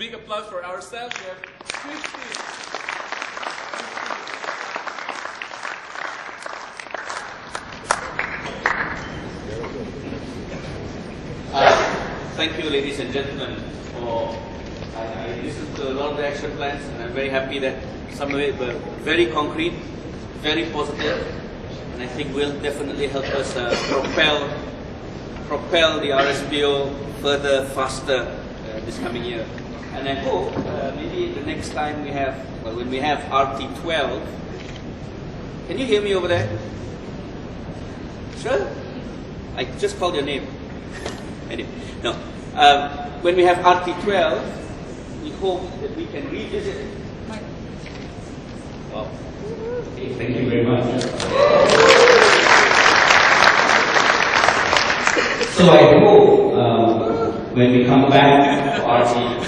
big applause for ourselves. We have 50. Thank you, ladies and gentlemen, for I listened to a lot of the action plans, and I'm very happy that some of it were very concrete, very positive, and I think will definitely help us propel the RSPO further, faster this coming year. And I hope maybe the next time we have, well, when we have RT12, can you hear me over there? Sure? I just called your name. Anyway, no. When we have RT12, we hope that we can revisit. Wow. Okay, thank you very much. So I hope when we come back to RT12,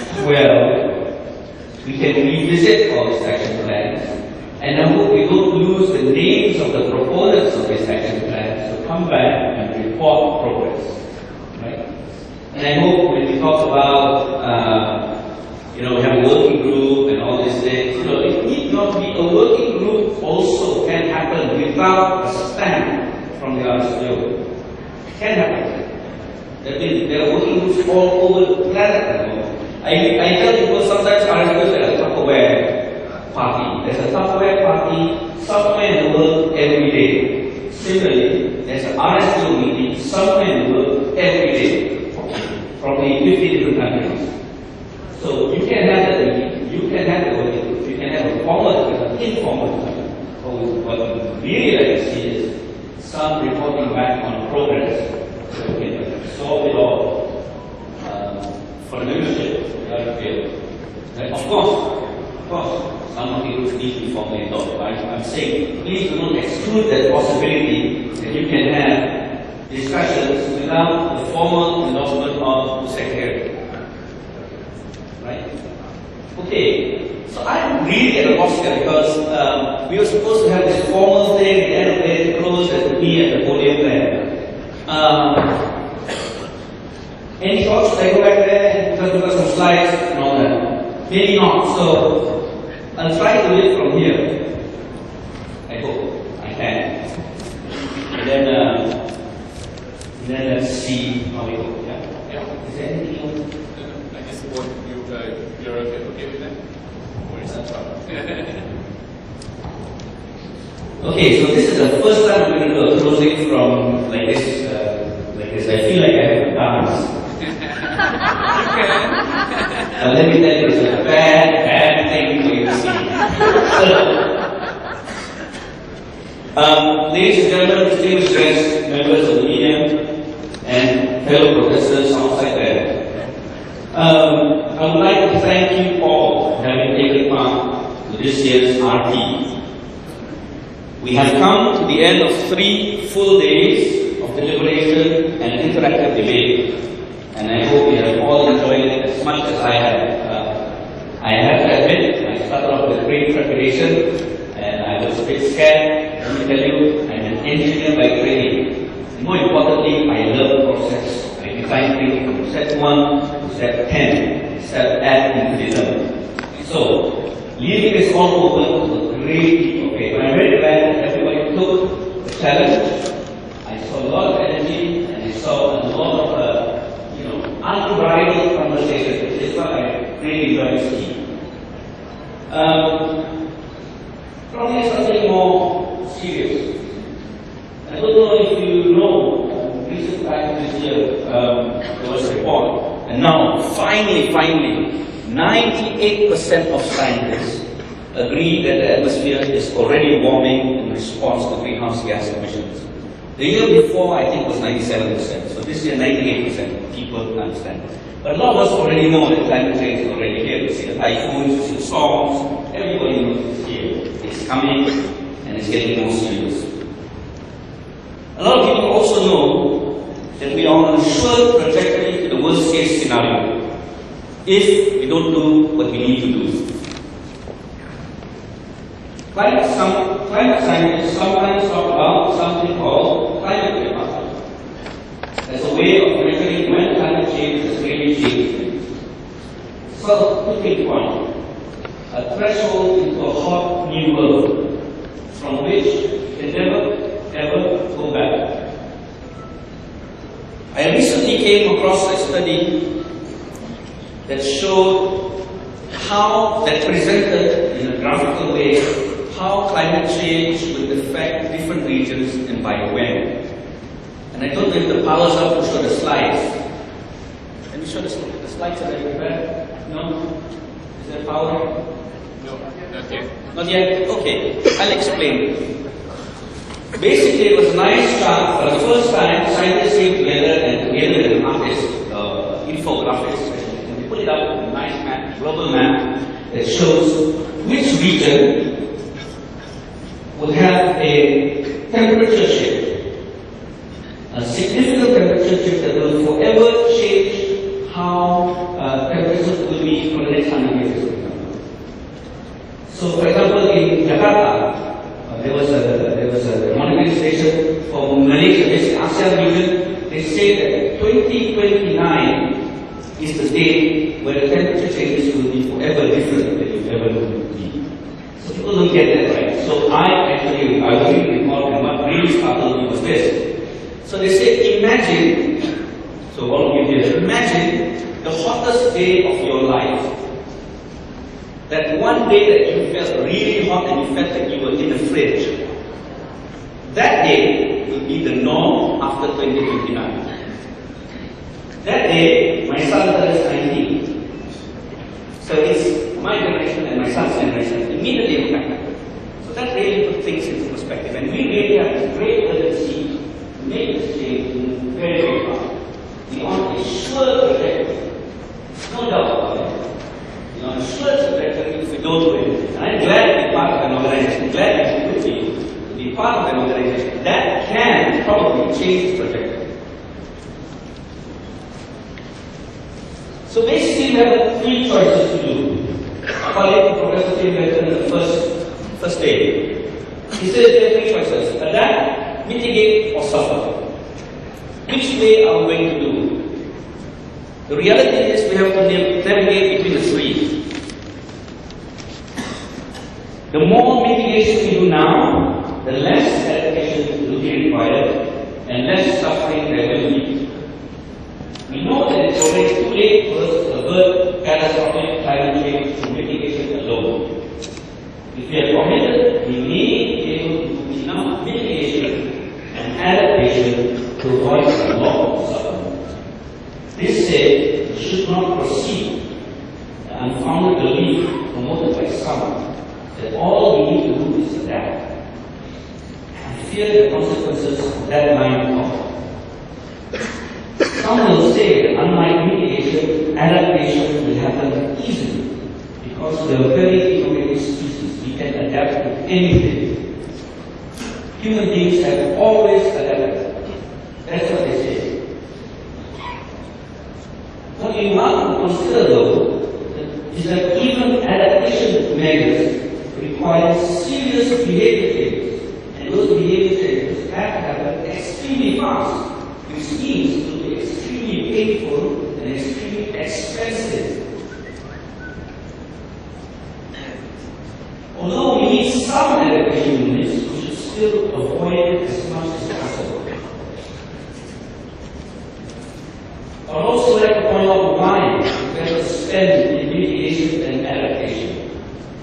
we can revisit all these action plans, and I hope we don't lose the names of the proponents of these action plans to come back and report progress. Right? And I hope when we talk about, we have a working group and all these things, it need not be a working group also can happen without a stamp from the RSPO. It can happen. That means there are working groups all over the planet. I tell people sometimes RSPO is like a Tupperware party. There's a Tupperware party somewhere in the world every day. Similarly, there's an RSPO meeting somewhere in the world every day. Probably 50 different countries. So you can have that meeting, you can have the working group, you can have a formal discussion, informal discussion. What we really like to see is some reporting back on progress so we can solve it all for the membership of the RFPL. Of course, some of you need to be formally adopted. I'm saying please do not exclude that possibility that you can have discussions without the formal endorsement of the Secretary. Right? Okay, so I'm really at a loss here because we were supposed to have this formal thing at the end of the day to close at me at the podium there. Any thoughts? Should I go back there and just look at some slides and all that? Maybe not, so I'll try to do it from here. I hope I can. And then let's see how we go. Yeah. Is there anything else? I just want you're okay with that? Or is that trouble? Okay, so this is the first time I'm going to do a closing from like this. I feel like I have a dance. Let me tell you, it's a bad thing for you to see. Ladies and gentlemen, distinguished guests, members of the media, and fellow professors outside there, I would like to thank you all for having taken part to this year's RT. We have come to the end of 3 full days of deliberation and interactive debate, and I hope you have all enjoyed it as much as I have. I have to admit, I started off with great trepidation, and I was a bit scared. Let me tell you, I'm an engineer by training. More importantly, I love the process. I define things from step 1 to step 10, step ad infinitum. So, leaving this all open was a great leap of faith. I'm very glad that everybody took the challenge. I saw a lot of energy, and I saw a lot of unbridled conversation, which is what I really enjoy to see. Probably something more serious. I don't know if you know, recent time this year, there was a report, and now, finally, 98% of scientists agree that the atmosphere is already warming in response to greenhouse gas emissions. The year before, I think, was 97%. So this year, 98% people understand. But a lot of us already know that climate change is already here. We see the typhoons, we see the storms, everybody knows it's here. It's coming, and it's getting more serious. A lot of people also know that we are on a sure trajectory to the worst case scenario if we don't do what we need to do. Climate scientists sometimes talk about something called climate denial. As a way of measuring when climate change has really changed. sort of tipping point, a threshold into a hot new world from which you can never ever go back. I recently came across a study that showed how, that presented in a graphical way, how climate change will affect different regions and by when. And I told them the powers up to show the slides. Can you show the slides that I prepared? No? Is there power? No, not yet. Not yet? Okay, I'll explain. Basically, it was a nice chart. For the first time, scientists came together and together with an artist, infographist, and they put it up in a nice map, global map, that shows which region would have a temperature shift, a significant temperature shift that will forever change how temperatures will be for the next 100 years. So, for example, in Jakarta, there was a monitoring station for Malaysia, this ASEAN region. They say that 2029 is the date where the temperature changes will be forever different than you ever will be. So people don't get that right. So I was reading the report, and what really startled me was this. So they say, imagine, so all of you here, imagine the hottest day of your life. That one day that you felt really hot and you felt like you were in the fridge. That day will be the norm after 2029. That day, my son turns 19. So it's my generation and my son's generation immediately impacted. So that really puts things into perspective. And we really have this great urgency to make this change very, very fast. We want a sure trajectory. No doubt about it. On a sure trajectory if we don't do it. And I'm glad to be part of an organization, glad to be part of an organization that can probably change the trajectory. So basically we have three choices to do. According to Professor Tim mentioned in the first day. He says there are three choices: adapt, mitigate, or suffer. Which way are we going to do? The reality is we have to navigate between the three. The more mitigation we do now, the less adaptation will be required and less suffering there will be. We know that it's already too late for us to avert catastrophic climate change through mitigation alone. If we are committed, we may be able to do enough mitigation and adaptation to avoid a lot of suffering. This said, we should not proceed the unfounded belief promoted by some that all we need to do is adapt and fear the consequences of that line of thought. Some will say that unlike mitigation, adaptation will happen easily because we are a very innovative species. We can adapt to anything. Human beings have always adapted. That's what they say. What we want to consider though is that even adaptation measures require serious behavior changes, and those behavior changes have to happen extremely fast, which means to be extremely painful and extremely expensive. Although we need some adaptation units, we should still avoid it as much as possible. I would also like to point out why we have to spend in mitigation and adaptation.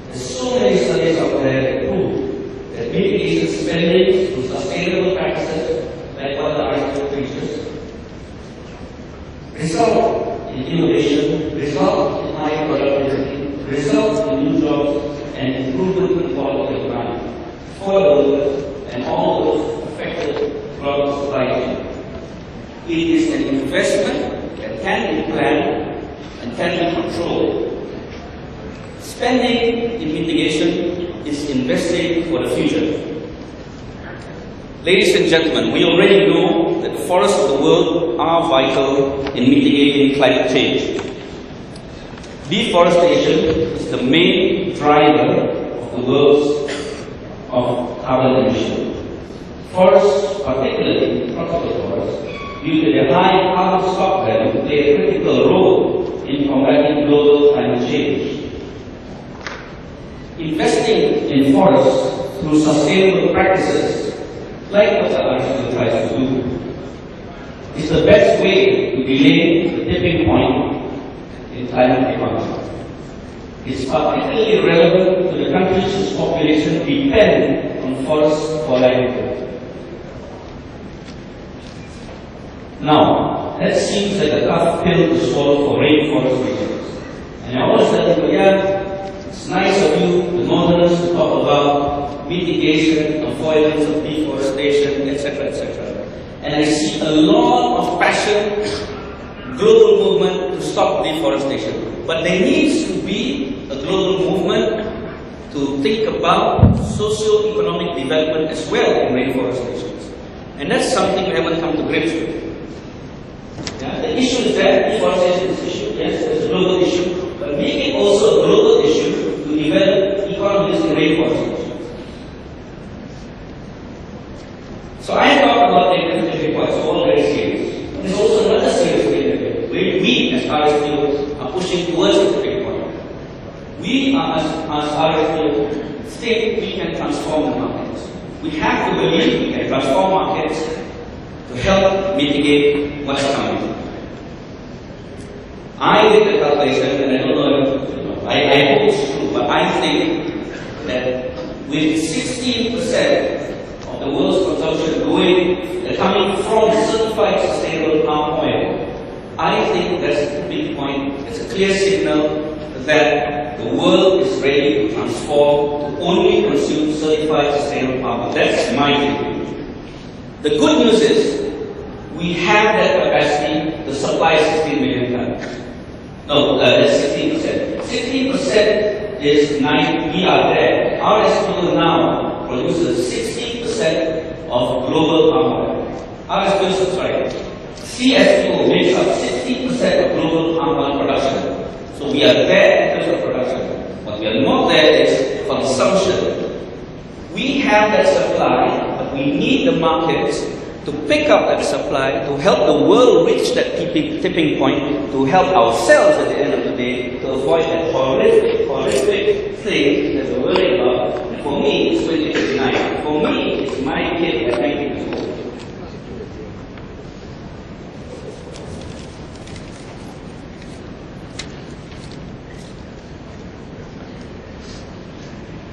There's so many studies out there that prove that mitigation spending through sustainable practices, like what the article preaches, result in innovation, result in high productivity, result in new jobs, and improvement in quality of life for the workers and all those affected throughout the supply chain. It is an investment that can be planned and can be controlled. Spending in mitigation is investing for the future. Ladies and gentlemen, we already know that the forests of the world are vital in mitigating climate change. Deforestation is the main driver of the world's carbon emission. Forests, particularly tropical forests, due to their high carbon stock value, play a critical role in combating global climate change. Investing in forests through sustainable practices, like what the article tries to do, is the best way to delay the tipping point in climate economy. It's particularly relevant to the countries whose population depend on forests for livelihood. Now, that seems like a tough pill to swallow for rainforest regions. And I always tell people, yeah, it's nice of you, the northerners, to talk about mitigation, avoidance of deforestation, etc., etc. And I see a lot of passion, global movement to stop deforestation. But there needs to be a global movement to think about socio-economic development as well in rainforestations. And that's something we haven't come to grips with. Yeah, the issue is that deforestation is an issue, yes, it's a global issue, but make it also a global issue to develop economies in rainforests. So I talked about the tipping point, so all very serious. There's also another serious thing where we as RSPO are pushing towards the tipping point. We as RSPO think we can transform the markets. We have to believe we can transform markets to help mitigate what's coming. I did the calculation, and I don't know if I hope it's true, but I think that with 16% of the world's consumption coming from certified sustainable palm oil, I think that's the big point. It's a clear signal that the world is ready to transform to only consume certified sustainable palm oil. That's my thinking. The good news is we have that capacity to supply 16 million tons. No, that's 16%. 16% is 9, we are there. Our SPO now produces 60% of global palm oil. Our SPO, sorry, CSPO makes up 60% of global palm oil production. So we are there in terms of production. What we are not there is consumption. We have that supply, but we need the markets to pick up that supply, to help the world reach that tipping point, to help ourselves at the end of the day, to avoid that horrific thing that we're worried about. And for me, it's 2059. For me, it's my kid at 19 years old.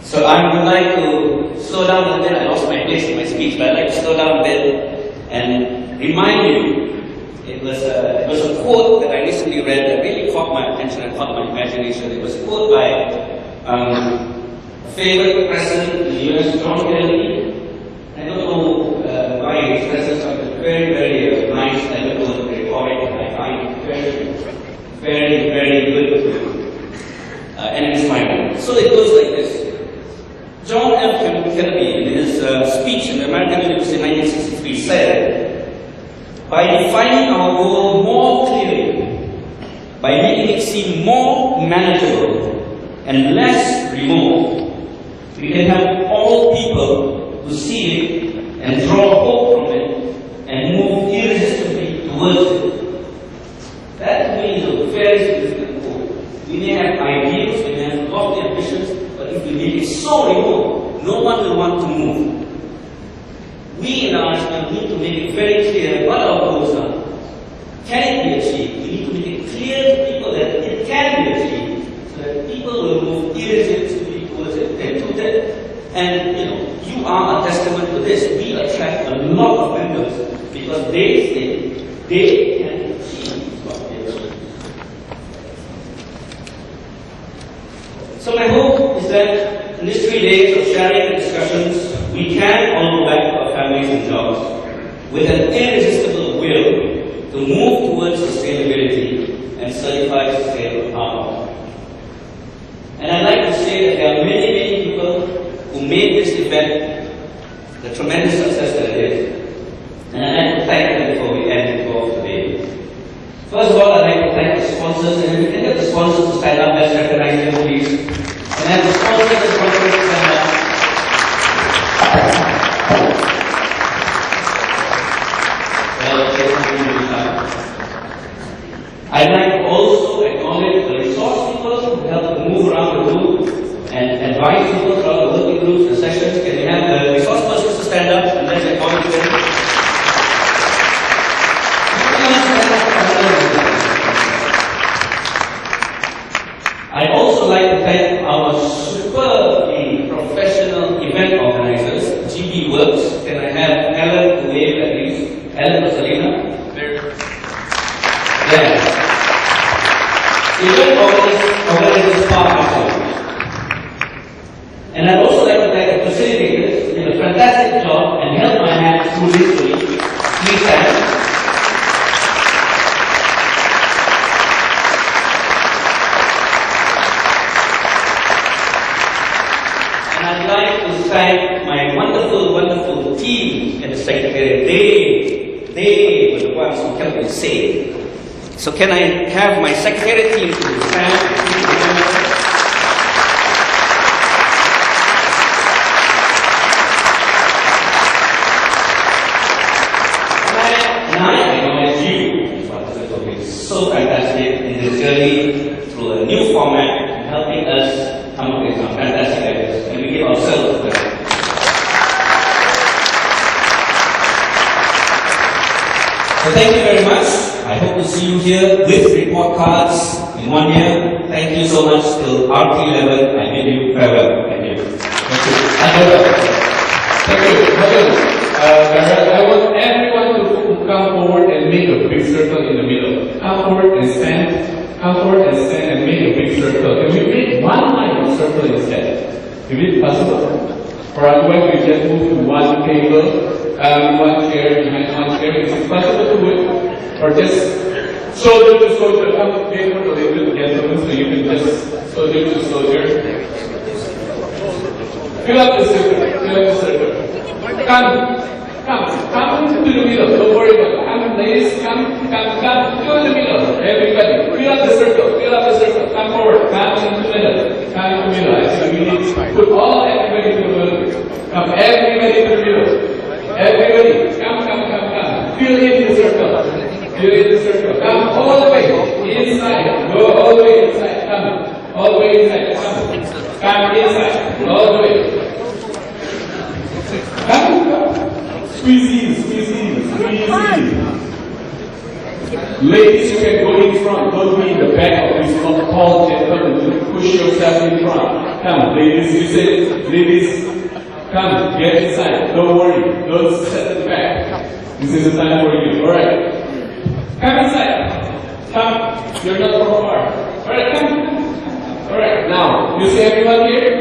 So I would like to slow down a bit. I lost my place in my speech, but I'd like to slow down a bit and remind you, it was a quote that I recently read that really caught my attention and caught my imagination. It was a quote by a favorite president in the US, John Kennedy. I don't know why he expresses something very, very nice, eloquent, rhetoric, and I find it very, very, very good and inspiring. So it goes like this. John F. Kennedy, in his speech in the American University in 1963, said, "By defining our goal more clearly, by making it seem more manageable and less remote, we can help all people to see it and draw hope from it and move irresistibly towards it." That to me is a very significant quote. We may have ideals, we may have lofty ambitions, but if we make it so remote, no one will want to move. We in our RSPO need to make it very clear what our goals are. Can it be achieved? We need to make it clear to people that it can be achieved, so that people will move irresistibly towards it. And you are a testament to this. We attract a lot of members because they think they can achieve what they achieve. So my hope is that in these 3 days of sharing and discussions, we can all go back to our families and jobs with an irresistible will to move towards sustainability and certified sustainable power. And I'd like to say that there are many, many people who made this event the tremendous success that it is. And I'd like to thank them before we end the talk today. First of all, I'd like to thank the sponsors, and we can get the sponsors to stand up. Let's recognize them, please. And as the sponsors of the conference stand up, I'd like to also acknowledge advise people throughout the working groups and sessions. Can we have the resource persons to stand up and let's acknowledge them? I'd also like to thank our superbly professional event organizers, GB Works. Can I have Ellen to wave at least? Ellen Rosalina? Yeah. Event organizers far myself. And I'd also like to thank the facilitators who did a fantastic job and held my hand through this week. Please stand. And I'd like to thank my wonderful, wonderful team in the Secretariat. They were the ones who helped me say. So can I have my Secretariat team to stand? And I acknowledge you, for being so fantastic in this journey through a new format and helping us come up with some fantastic ideas. And we give ourselves credit. So thank you very much. I hope to see you here with report cards in 1 year. Thank you so much. Till RT11, I bid you farewell. Thank you. Thank you. I want everyone to come forward and make a big circle in the middle. Come forward and stand. Come forward and stand and make a big circle. Can we make one line of circle instead? Is it possible? Or otherwise we just move to one table, one chair behind one chair. Is it possible to do it? Or just shoulder to shoulder, come paper to little gentlemen, so you can just shoulder to shoulder. Fill up the circle, fill up the circle. Come to the middle, don't worry about it. Come, ladies, come to the middle. Everybody, fill up the circle, come forward, come into the middle, I think we need to put everybody to the middle. Come, everybody to the middle. Everybody, come. Fill in the circle. Come all the way inside. Go all the way inside. Come all the way inside. Come inside. All the way. Come. Squeeze in. Ladies, you can go in front. Don't be in the back of this tall gentleman. Push yourself in front. Come, ladies, you say, ladies, come, get inside. Don't worry. Don't sit at the back. This is the time for you. Alright. Come inside. Come. You're not from far. Alright, come. Alright, now, you see everyone here?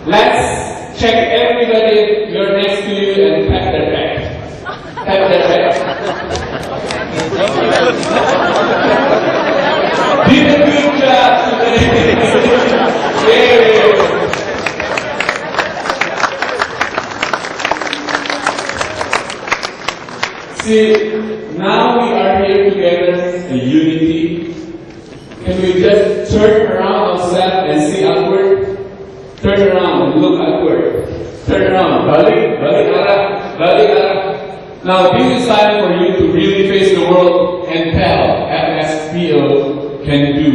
Let's check everybody you're next to you and pat their back. Pat their back. Did a good job today. See, now we are here together in unity. Can we just turn around ourselves and see upward? Turn around and look upward. Turn around. Balik arah. Now this is time for you to really face the world and tell FSPO can do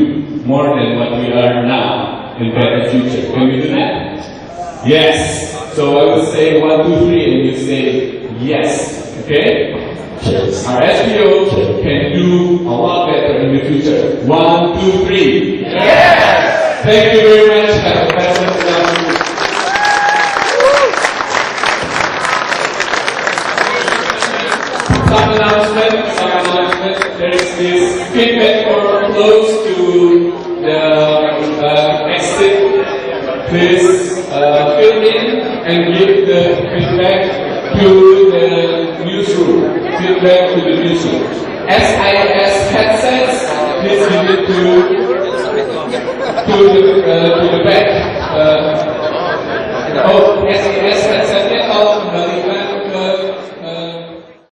more than what we are now in better future. Can we do that? Yes. So I will say 1, 2, 3 and you say yes. Okay? Our SPO can do a lot better in the future. 1, 2, 3. Yes! Thank you very much. Have a pleasant day. Some announcement. There is this feedback for close to the exit. Please fill in and give the feedback to the newsroom. Feedback to the newsroom. SIS headsets, please give it to the back. SIS